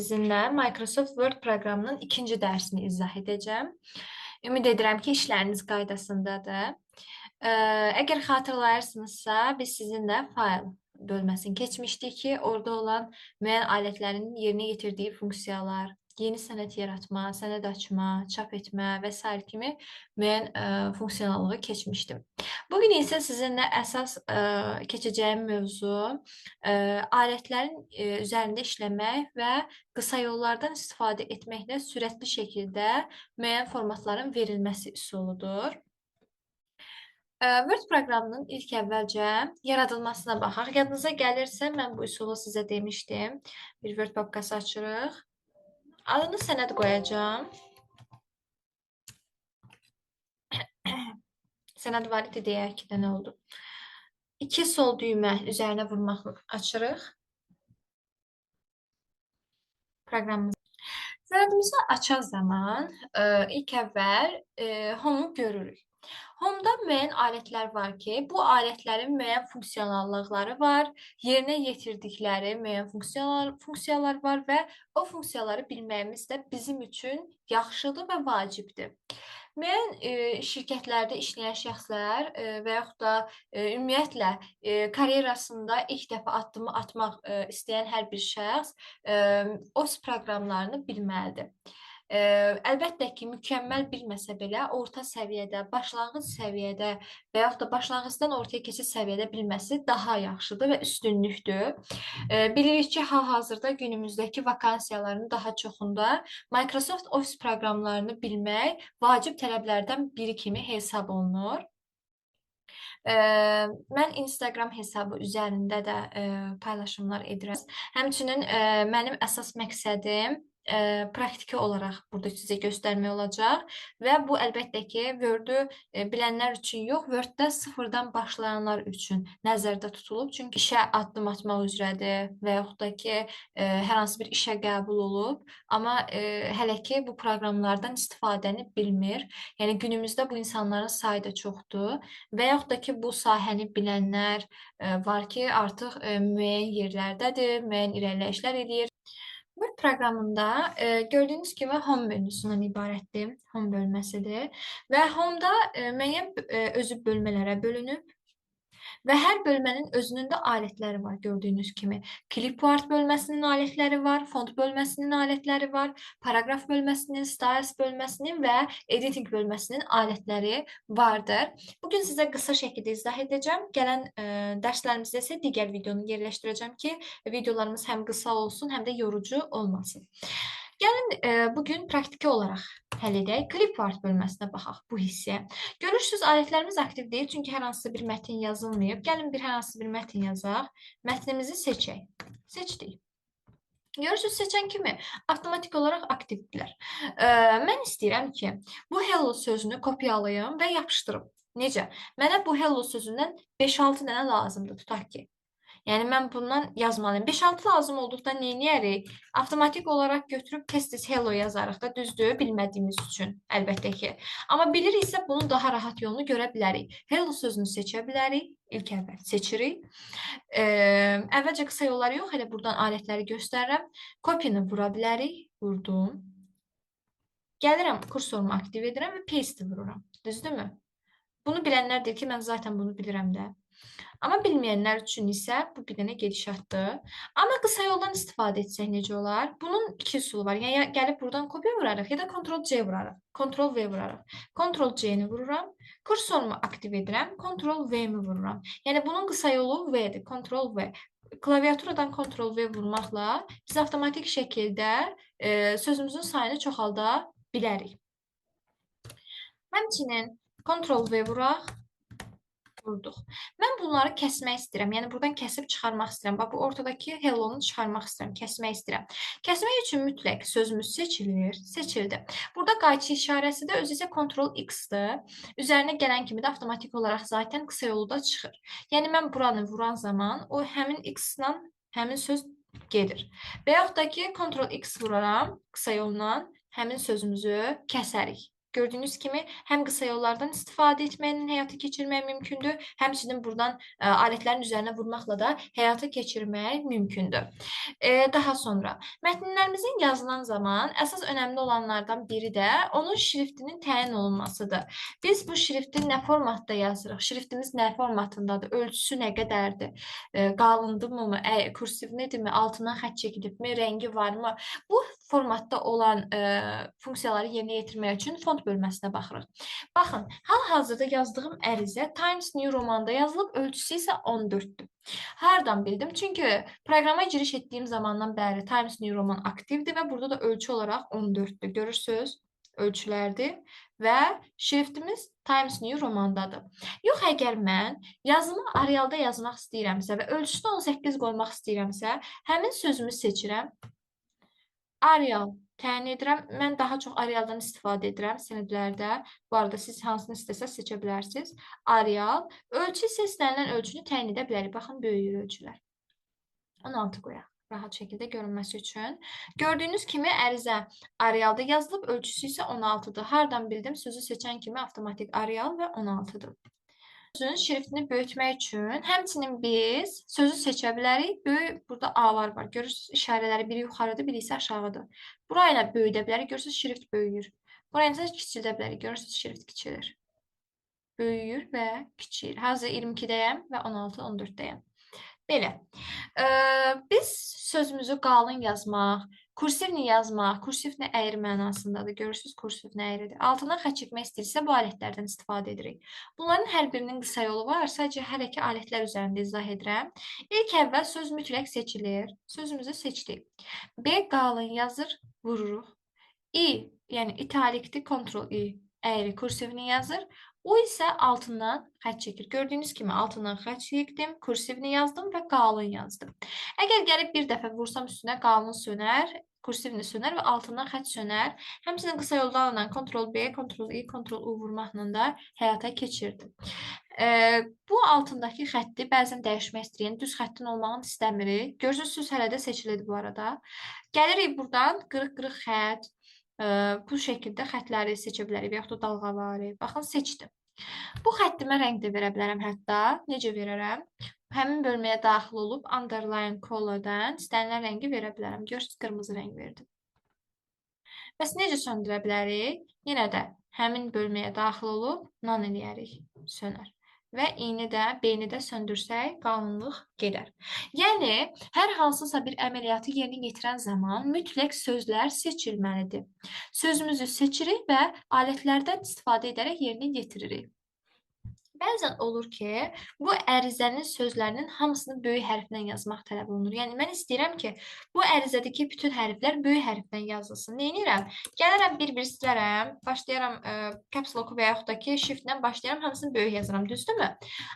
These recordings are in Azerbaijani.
Sizinlə Microsoft Word proqramının ikinci dərsini izah edəcəm. Ümid edirəm ki, işləriniz qaydasındadır. Əgər xatırlayırsınızsa, biz sizinlə fayl bölməsini keçmişdik ki, orada olan müəyyən alətlərin yerinə yetirdiyi funksiyalar, yeni sənəd yaratma, sənəd açma, çap etmə və s. kimi müəyyən funksiyonallığı keçmişdim. Bugün isə sizinlə əsas keçəcəyim mövzu alətlərin üzərində işləmək və qısa yollardan istifadə etməklə sürətli şəkildə müəyyən formatların verilməsi üsuludur. Word proqramının ilk əvvəlcə yaradılmasına baxaq. Yadınıza gəlirsə, mən bu üsulu sizə demişdim. Bir Word papkası açırıq. Adını sənəd qoyacağam. Sənəd var idi deyək ki, nə oldu? 2 sol düymə üzərinə vurmaq açırıq. Proqramımızı. Sənədimizi açan zaman ilk əvvəl Home-u görürük. Home-da müəyyən alətlər var ki, bu alətlərin müəyyən funksiyonallıqları var, yerinə yetirdikləri müəyyən funksiyalar var və o funksiyaları bilməyimiz də bizim üçün yaxşıdır və vacibdir. Müəyyən şirkətlərdə işləyən şəxslər və yaxud da ümumiyyətlə karyerasında ilk dəfə addımı atmaq istəyən hər bir şəxs OS proqramlarını bilməlidir. Əlbəttə ki, mükəmməl bilməsə belə, orta səviyyədə, başlanğıc səviyyədə və yaxud da başlanğıcdan ortaya keçid səviyyədə bilməsi daha yaxşıdır və üstünlükdür. Bilirik ki, hal-hazırda günümüzdəki vakansiyaların daha çoxunda Microsoft Office proqramlarını bilmək vacib tələblərdən biri kimi hesab olunur. Mən Instagram hesabı üzərində də paylaşımlar edirəm. Həmçinin mənim əsas məqsədim praktiki olaraq burada sizə göstərmək olacaq və bu əlbəttə ki, Word-ü bilənlər üçün yox, Word-də sıfırdan başlayanlar üçün nəzərdə tutulub. Çünki işə addım atmaq üzrədir və yaxud da ki, hər hansı bir işə qəbul olub, amma hələ ki, bu proqramlardan istifadəni bilmir. Yəni, günümüzdə bu insanların sayı da çoxdur və yaxud da ki, bu sahəni bilənlər var ki, artıq müəyyən yerlərdədir, müəyyən irəliləyişlər edir. Word proqramında gördüyünüz kimi Home menüsündən ibarətdir, Home bölməsidir və Home-da müəyyən özü bölmələrə bölünüb və hər bölmənin özünün də alətləri var gördüyünüz kimi. Clipboard bölməsinin alətləri var, font bölməsinin alətləri var, paragraf bölməsinin, styles bölməsinin və editing bölməsinin alətləri vardır. Bugün sizə qısa şəkildə izah edəcəm. Gələn dərslərimizdə isə digər videonu yerləşdirəcəm ki, videolarımız həm qısa olsun, həm də yorucu olmasın. Gəlin bugün praktiki olaraq həll edək. Clipboard bölməsinə baxaq bu hissəyə. Görürsünüz, alətlərimiz aktiv deyil, çünki hər hansı bir mətin yazılmayıb. Gəlin bir hər hansı bir mətin yazaq. Mətnimizi seçək. Seçdik. Görürsünüz, seçən kimi avtomatik olaraq aktivdirlər. Mən istəyirəm ki, bu hello sözünü kopyalayım və yapışdırım. Necə? Mənə bu hello sözündən 5-6 dənə lazımdır, tutaq ki. Yəni, mən bundan yazmalıyım. 5-6 lazım olduqda neyniyərik? Avtomatik olaraq götürüb tez-tez hello yazarıq da, düzdür, bilmədiyimiz üçün, əlbəttə ki. Amma biliriksə, bunun daha rahat yolunu görə bilərik. Hello sözünü seçə bilərik, ilk əvvəl seçirik. Əvvəlcə qısa yolları yox, elə buradan alətləri göstərirəm. Kopyanı vura bilərik, vurdum. Gəlirəm, kursorumu aktiv edirəm və paste vururam, düzdürmü? Bunu bilənlər deyir ki, mən zaten bunu bilirəm də. Amma bilməyənlər üçün isə bu bir dənə gedişatdır. Amma qısa yoldan istifadə etsək necə olar? Bunun iki üsulu var. Yəni, gəlib buradan kopya vurarıq ya da Ctrl-C vurarıq. Ctrl-V vurarıq. Ctrl-C-ni vururam. Kursorumu aktiv edirəm. Ctrl-V-mi vururam. Yəni, bunun qısa yolu V-dir. Ctrl-V. Klaviaturadan Ctrl-V vurmaqla biz avtomatik şəkildə sözümüzün sayını çoxalda bilərik. Həmçinin Ctrl-V vuraq. Vurduq. Mən bunları kəsmək istəyirəm. Yəni, buradan kəsib çıxarmaq istəyirəm. Bax, bu ortadakı hello-nu çıxarmaq istəyirəm. Kəsmək istəyirəm. Kəsmək üçün mütləq sözümüz seçilir. Seçildi. Burada qayçı işarəsi də özü isə Ctrl-X-dır. Üzərinə gələn kimi də avtomatik olaraq zaten qısa yolu da çıxır. Yəni, mən buranı vuran zaman o həmin X-la həmin söz gedir. Və yaxud da ki, Ctrl-X vuraram qısa yolla həmin sözümüzü kəsərik. Gördüyünüz kimi həm qısa yollardan istifadə etməklə həyata keçirmək mümkündür, həmçinin buradan alətlərin üzərinə vurmaqla da həyata keçirmək mümkündür. Daha sonra mətnlərimizin yazılan zaman əsas önəmli olanlardan biri də onun şriftinin təyin olunmasıdır. Biz bu şrifti nə formatda yazırıq? Şriftimiz nə formatındadır? Ölçüsü nə qədərdir? Qalındırmı, kursivlidirmi, altından xətt çəkilibmi, rəngi varmı? Bu formatda olan funksiyaları yerinə yetirmək üçün font bölməsinə baxırıq. Baxın, hal-hazırda yazdığım ərizə Times New Roman'da yazılıb, ölçüsü isə 14-dür. Hardan bildim? Çünki proqrama giriş etdiyim zamandan bəri Times New Roman aktivdir və burada da ölçü olaraq 14-dür. Görürsünüz? Ölçülərdir və şriftimiz Times New Romandadır. Yox, əgər mən yazımı Arialda yazmaq istəyirəmsə və ölçüsünü 18 qoymaq istəyirəmsə, həmin sözümü seçirəm. Arial təyin edirəm. Mən daha çox Arialdan istifadə edirəm sənədlərdə. Bu arada siz hansını istəsəz seçə bilərsiniz. Arial. Ölçü isə istənilən ölçünü təyin edə bilərik. Baxın, böyüyür ölçülər. 16 qoyaq. Rahat şəkildə görünməsi üçün. Gördüyünüz kimi ərizə Arialda yazılıb, ölçüsü isə 16-dır. Hardan bildim? Sözü seçən kimi avtomatik Arial və 16-dır. Sözün şriftini böyütmək üçün həmçinin biz sözü seçə bilərik. Böyük, burada A-lar var. Görürsünüz, işarələri biri yuxarıdır, biri isə aşağıdır. Burayla böyüdə bilərik. Görürsünüz, şrift böyüyür. Burayla isə kiçildə bilərik. Görürsünüz, şrift kiçilir. Böyüyür və kiçilir. Hazır 22-dəyəm və 16, 14-dəyəm. Belə. Biz sözümüzü qalın yazmaq, kursivni yazmaq, kursivni əyri mənasındadır. Görürsünüz, kursivni əyridir. Altından xətt çəkmək istəyirsə, bu alətlərdən istifadə edirik. Bunların hər birinin qısa yolu var. Sadəcə hər iki alətlər üzərində izah edirəm. İlk əvvəl söz mütləq seçilir. Sözümüzü seçdik. B qalın yazır, vururuq. I, yəni italikdir, Ctrl-I, əyri kursivni yazır. O isə altından xətt çəkir. Gördüyünüz kimi altından xətt çəkdim, kursivni yazdım və qalın yazdım. Əgər gəlib bir dəfə vursam üstünə qalın sönər, kursivni sönər və altından xətt sönər. Həmçinin qısa yollarla Ctrl-B, Ctrl-I, Ctrl-U vurmaqla da həyata keçirdim. Bu altındakı xətti bəzən dəyişmək istəyən düz xəttin olmağını istəmirik. Görürsünüz, hələ də seçilidir bu arada. Gəlirik buradan qırıq-qırıq xətt, bu şəkildə xətləri seçə bilərik və yaxud da dalğaları. Baxın, seçdim. Bu xəttimə rəng də verə bilərəm hətta. Necə verərəm? Həmin bölməyə daxil olub underline colordan istənilən rəngi verə bilərəm. Görürsünüz, qırmızı rəng verdim. Bəs necə söndürə bilərik? Yenə də həmin bölməyə daxil olub none eləyərik, sönər. Və i-ni də, b-ni də söndürsək, qalınlıq gedər. Yəni, hər hansısa bir əməliyyatı yerinə yetirən zaman mütləq sözlər seçilməlidir. Sözümüzü seçirik və alətlərdən istifadə edərək yerinə yetiririk. Bəzən olur ki, bu ərizənin sözlərinin hamısını böyük hərflə yazmaq tələb olunur. Yəni, mən istəyirəm ki, bu ərizədəki bütün hərflər böyük hərflə yazılsın. Neynirəm? Gəlirəm, bir-bir silərəm, başlayaram caps lock və yaxud da ki, shift-lə başlayaram, hamısını böyük yazıram, düzdürmü?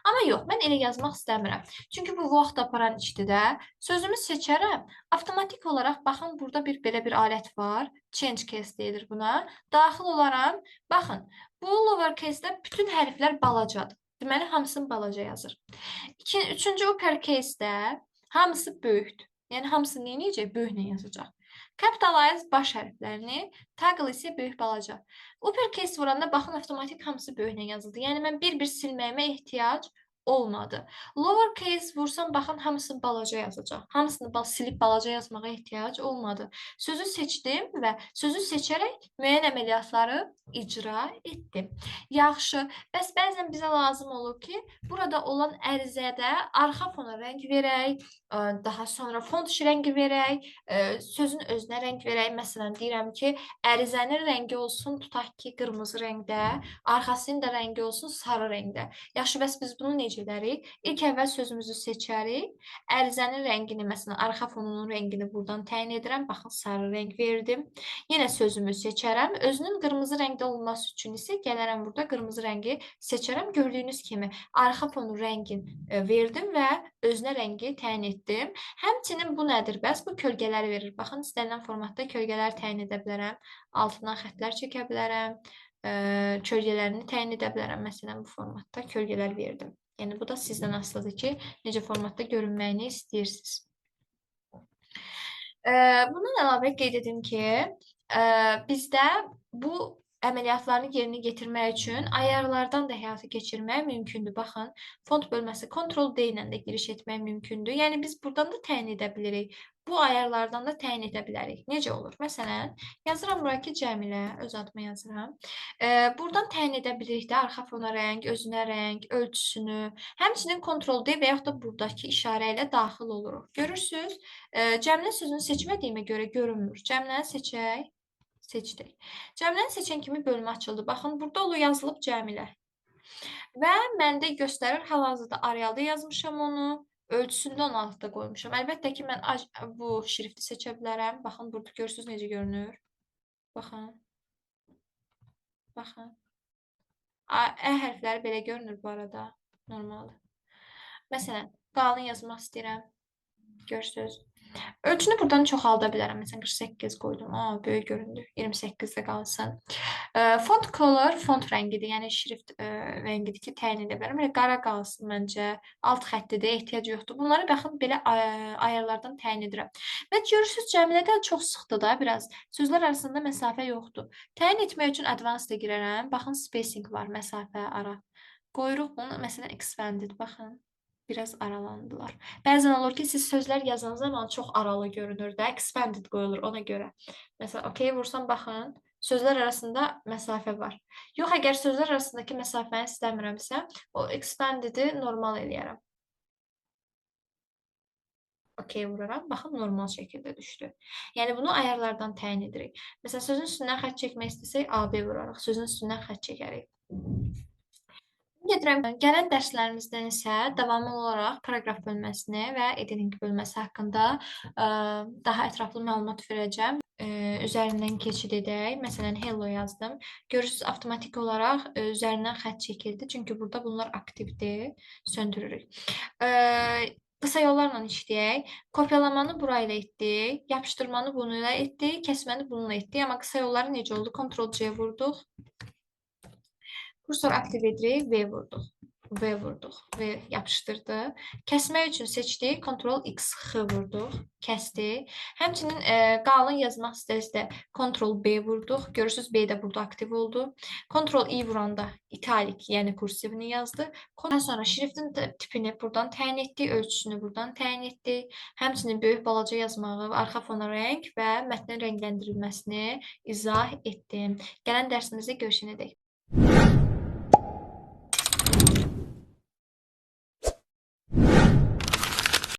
Amma yox, mən elə yazmaq istəmirəm. Çünki bu vaxt aparan işdir də. Sözümü seçərəm, avtomatik olaraq, baxın, burada belə bir alət var. Change case deyilir buna. Daxil olaram, baxın, bu lowercase-də bütün hərflər balacadır. Deməli, hamısını balaca yazır. Üçüncü uppercase-də hamısı böyükdür. Yəni, hamısını neyəcək? Böyüklə yazacaq. Capitalize baş hərflərini, toggle isə böyük balaca. Uppercase vuranda baxın, avtomatik hamısı böyüklə yazıldı. Yəni, mən bir-bir silməyimə ehtiyac olmadı. Lowercase vursam, baxın, hamısı balaca yazacaq. Hamısını silib balaca yazmağa ehtiyac olmadı. Sözü seçdim və sözü seçərək müəyyən əməliyyatları icra etdim. Yaxşı, bəs bəzən bizə lazım olur ki, burada olan ərizədə arxa fona rəng verək, daha sonra font işi rəngi verək, sözün özünə rəng verək. Məsələn, deyirəm ki, ərizənin rəngi olsun, tutaq ki, qırmızı rəngdə, arxasının da rəngi olsun, sarı rəngdə. Yaxşı, bəs biz bunu necə edərik? İlk əvvəl sözümüzü seçərik. Ərizənin rəngini, məsələn, arxa fonunun rəngini buradan təyin edirəm. Baxın, sarı rəng verdim. Yenə sözümü seçərəm. Özünün qırmızı rəngdə olması üçün isə gələrəm burada qırmızı rəngi seçərəm. Gördüyünüz kimi arxa fonun rəngini verdim və özünə rəngi təyin etdim. Həmçinin bu nədir? Bəs bu kölgələri verir. Baxın, istənilən formatda kölgələr təyin edə bilərəm. Altından xəttlər çəkə bilərəm. Kölgələrini təyin edə bilərəm. Məsələn, bu formatda kölgələr verdim. Yəni, bu da sizdən asılıdır ki, necə formatda görünməyini istəyirsiniz. Bundan əlavə qeyd edim ki, bizdə bu əməliyyatlarını yerinə yetirmək üçün ayarlardan da həyata keçirmək mümkündür. Baxın, fond bölməsi Ctrl D ilə də giriş etmək mümkündür. Yəni biz buradan da təyin edə bilərik. Bu ayarlardan da təyin edə bilərik. Necə olur? Məsələn, yazıram bura ki, Cəmilə, öz adıma yazıram. Buradan təyin edə bilirik də arxa fona rəng, özünə rəng, ölçüsünü. Həmçinin Ctrl D və yaxud da buradakı işarə ilə daxil oluruq. Görürsüz? Cəmilə sözünü seçmədiyimə görə görünmür. Cəmiləni seçək. Seçdik. Cəmiləni seçən kimi bölmə açıldı. Baxın, burada yazılıb Cəmilə. Və məndə göstərir, hal-hazırda Arialda yazmışam onu. Ölçüsündə 16-da qoymuşam. Əlbəttə ki, mən bu şrifti seçə bilərəm. Baxın, burada görürsünüz necə görünür. Baxın. Baxın. Ə hərfləri belə görünür bu arada. Normaldır. Məsələn, qalın yazmaq istəyirəm. Görürsünüz. Ölçünü buradan çoxalda bilərəm. Məsələn, 48 qoydum. Böyük göründü. 28-də qalsın. Font color font rəngidir. Yəni şrift rəngidir ki, təyin edə bilərəm. Elə qara qalsın məncə. Alt xəttidir, ehtiyac yoxdur. Bunları baxın belə ayarlardan təyin edirəm. Və görürsüz, Cəmilədə çox sıxdır da biraz. Sözlər arasında məsafə yoxdur. Təyin etmək üçün advanced-a girərəm. Baxın, spacing var, məsafə, ara. Qoyuruq bunu, məsələn, expanded. Baxın. Biraz aralandılar. Bəzən olur ki, siz sözlər yazan zaman çox aralı görünür də, expanded qoyulur ona görə. Məsələn, OK vursam, baxın, sözlər arasında məsafə var. Yox, əgər sözlər arasındakı məsafəni istəmirəmsə, o expanded'i normal eləyərəm. OK vuraram, baxın, normal şəkildə düşdü. Yəni, bunu ayarlardan təyin edirik. Məsələn, sözün üstündən xətt çəkmək istəsək, AB vurarıq, sözün üstündən xətt çəkərik. Gedirəm. Gələn dərslərimizdən isə davamlı olaraq paraqraf bölməsini və editing bölməsi haqqında daha ətraflı məlumat verəcəm. Üzərindən keçid edək. Məsələn, hello yazdım. Görürsünüz, avtomatik olaraq üzərindən xətt çəkildi. Çünki burada bunlar aktivdir. Söndürürük. Qısa yollarla işləyək. Kopyalamanı burayla etdik. Yapışdırmanı bununla etdik. Kəsməni bununla etdik. Amma qısa yolları necə oldu? Ctrl-C vurduq. Kursor aktiv edirik, V vurduq. V vurduq. V yapışdırdı. Kəsmək üçün seçdik. Ctrl-X, X vurduq. Kəsdi. Həmçinin qalın yazmaq istərsə Ctrl-B vurduq. Görürsünüz, B də burada aktiv oldu. Ctrl-I vuranda italik, yəni kursivini yazdı. Ondan sonra şriftin tipini buradan təyin etdik. Ölçüsünü buradan təyin etdik. Həmçinin böyük balaca yazmağı, arxa fona rəng və mətnin rəngləndirilməsini izah etdim. Gələn dərsimizdə görüşənədək.